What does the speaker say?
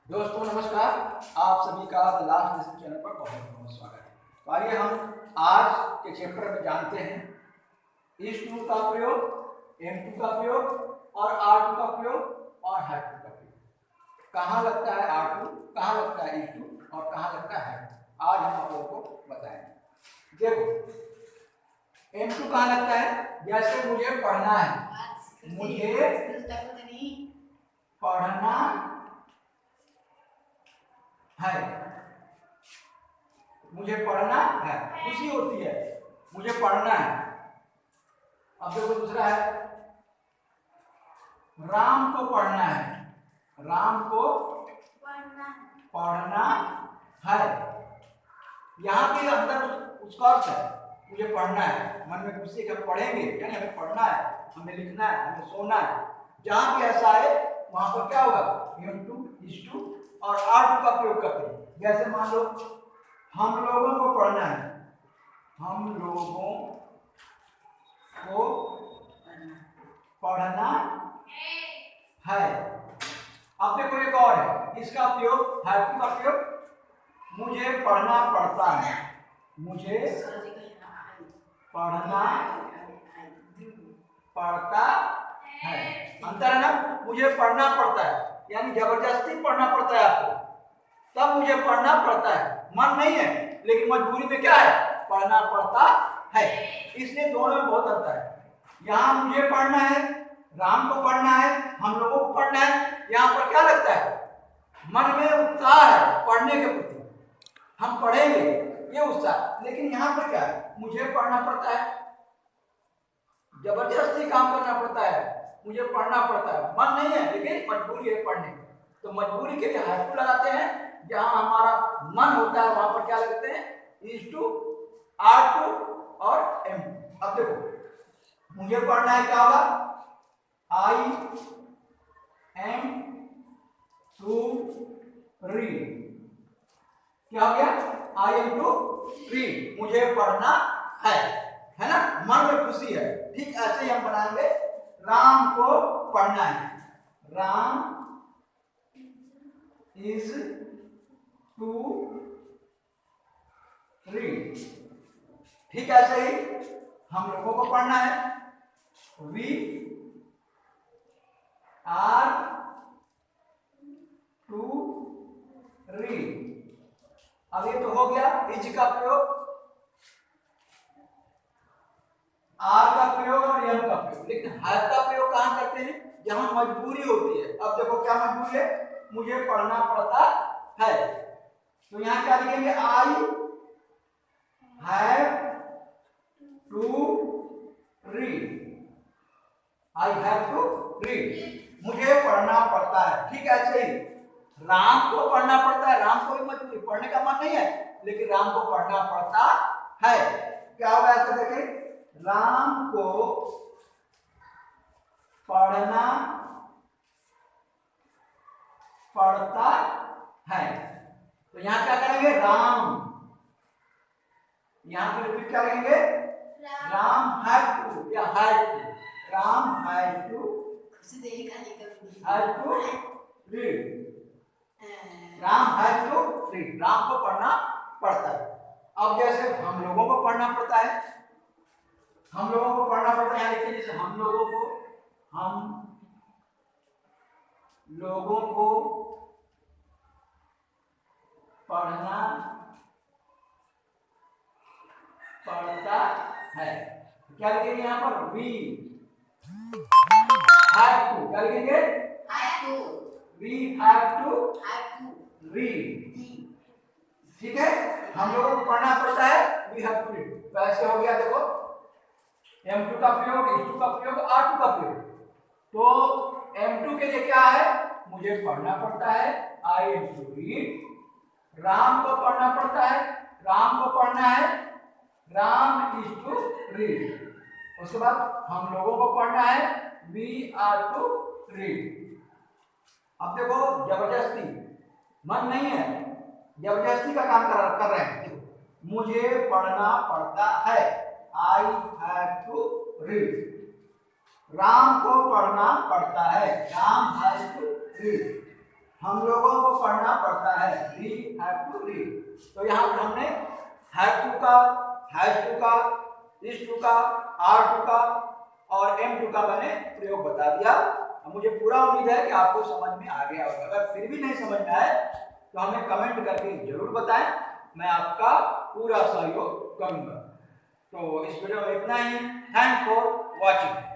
दोस्तों नमस्कार। आप सभी का द लास्ट लेसन चैनल पर बहुत बहुत स्वागत है। तो आइए हम आज के चैप्टर में जानते हैं इस टू का प्रयोग, M2 का प्रयोग और R2 का प्रयोग और हैव टू का प्रयोग। कहाँ लगता है R2, कहाँ लगता है इस2 और कहाँ लगता है हैव टू, आज हम आप लोगों को बताएंगे। देखो M2 कहाँ लगता है, जैसे मुझे पढ़ना है, मुझे पढ़ना है, मुझे पढ़ना है, खुशी होती है, मुझे पढ़ना है। अब देखो दूसरा है राम को पढ़ना है, राम को पढ़ना है। यहाँ पे अंदर उसका अर्थ है मुझे पढ़ना है, मन में खुशी हम पढ़ेंगे, यानी हमें पढ़ना है, हमें लिखना है, हमें सोना है। जहाँ भी ऐसा है वहां पर क्या होगा, M2 is2 और R2 का प्रयोग करते हैं। जैसे मान लो हम लोगों को पढ़ना है, हम लोगों को पढ़ना है। अब देखो एक और है, इसका प्रयोग हैव टू का प्रयोग, मुझे पढ़ना पड़ता है, मुझे पढ़ना पड़ता है। अंतर है ना, मुझे पढ़ना पड़ता है यानी जबरदस्ती पढ़ना पड़ता है आपको, तब मुझे पढ़ना पड़ता है, मन नहीं है लेकिन मजबूरी में क्या है, पढ़ना पड़ता है। इसलिए दोनों में बहुत अंतर है। यहाँ मुझे पढ़ना है, राम को पढ़ना है, हम लोगों को पढ़ना है। यहाँ पर क्या लगता है, मन में उत्साह है पढ़ने के प्रति, हम पढ़ेंगे ये उत्साह। लेकिन यहाँ पर क्या है, मुझे पढ़ना पड़ता है, जबरदस्ती काम करना पड़ता है, मुझे पढ़ना पड़ता है, मन नहीं है लेकिन मजबूरी है पढ़ने की। तो मजबूरी के लिए हैव टू लगाते हैं। जहां हमारा मन होता है वहां पर क्या लगते हैं, is2, R2 और M2। अब देखो मुझे पढ़ना है क्या होगा, I am to read। क्या हो गया, I am to read, मुझे पढ़ना है ना, मन में खुशी है। ठीक ऐसे ही हम बनाएंगे, राम को पढ़ना है, राम is to read। ठीक ऐसे ही हम लोगों को पढ़ना है, we are to read। अब ये तो हो गया इज का प्रयोग, आर का प्रयोग और एम का प्रयोग। लेकिन हैव का प्रयोग कहां करते हैं, जहां मजबूरी होती है। अब देखो क्या मजबूरी है, मुझे पढ़ना पड़ता है, तो यहां क्या लिखेंगे, I have to read, I have to read, मुझे पढ़ना पड़ता है। ठीक है, ऐसे ही राम को पढ़ना पड़ता है, राम को भी मजबूरी, पढ़ने का मन नहीं है लेकिन राम को पढ़ना पड़ता है। क्या होगा ऐसा देखें, राम को पढ़ना पड़ता है। तो यहां क्या करेंगे, राम, यहां पर रिपीट करेंगे, राम हैव टू या have to, Ram have to read, Ram have to read, Ram को पढ़ना पड़ता है। अब जैसे हम लोगों को पढ़ना पड़ता है, हम लोगों को पढ़ना पड़ता है, देखिए जैसे हम लोगों को पढ़ना पड़ता है। क्या लिखेंगे यहाँ पर, वी हैव टू, क्या लिखेंगे, वी हैव टू रीड। ठीक है, हम लोगों को पढ़ना पड़ता है, वी हैव टू रीड। तो ऐसे हो गया, देखो M2 का प्रयोग, is2 का प्रयोग, R2 का प्रयोग। तो M2 के लिए क्या है, मुझे पढ़ना पड़ता है, I am to read। Ram को पढ़ना पड़ता है, राम को पढ़ना है, राम is to read। उसके बाद हम लोगों को पढ़ना है, we are to read। अब देखो जबरदस्ती, मन नहीं है, जबरदस्ती का काम कर रहे हैं। मुझे पढ़ना पड़ता है, I have to read। Ram को पढ़ना पड़ता है, राम has to read। हम लोगों को पढ़ना पड़ता है, वी हैव टू रीड। तो यहाँ पर हमने हैव टू का, हैज टू का, इज टू का, आर टू का और एम टू का मैंने प्रयोग बता दिया। मुझे पूरा उम्मीद है कि आपको समझ में आ गया होगा। अगर फिर भी नहीं समझ में आए तो हमें कमेंट करके जरूर बताएं, मैं आपका पूरा सहयोग करूंगा। तो इस वीडियो में इतना ही। Thank for watching.